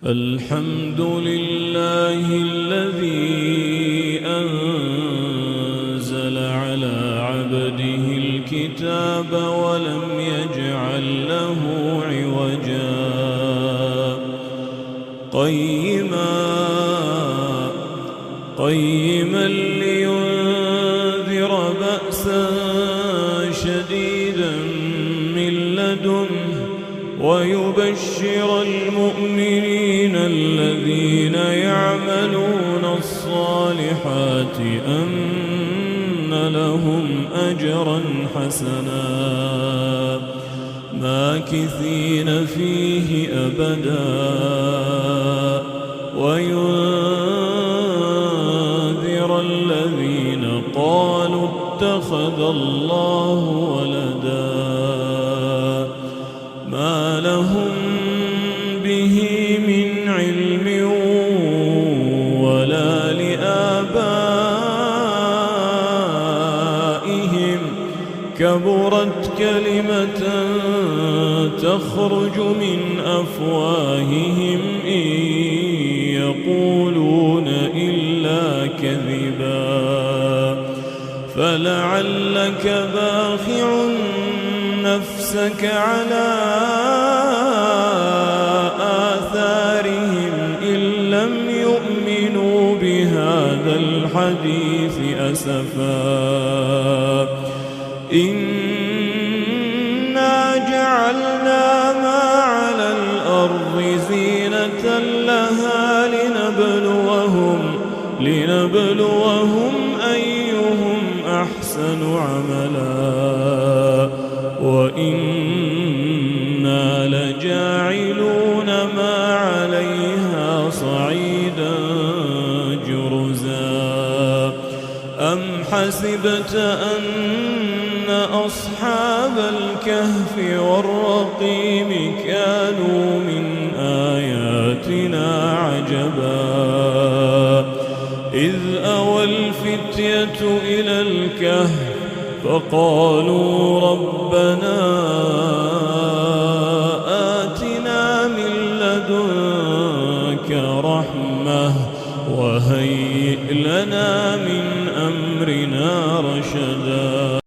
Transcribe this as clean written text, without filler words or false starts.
الحمد لله الذي أنزل على عبده الكتاب ولم يجعل له عوجا قيما لينذر بأسا شديدا من لدنه ويبشر المؤمنين الذين يعملون الصالحات أن لهم أجرا حسنا ماكثين فيه أبدا وينذر الذين قالوا اتخذ الله ولدا ما لهم به من علم ولا لآبائهم كبرت كلمة تخرج من أفواههم إن يقولون إلا كذبا فلعلك باخع نفسك على آثارهم إن لم يؤمنوا بهذا الحديث أسفا إنا جعلنا ما على الأرض زينة لها لنبلوهم أيهم أحسن عملا وإنا لجاعلون ما عليها صعيدا جرزا أم حسبت أن أصحاب الكهف والرقيم كانوا من آياتنا عجبا إذ أوى الفتية إلى الكهف فقالوا ربنا آتنا من لدنك رحمة وهيئ لنا من أمرنا رشدا.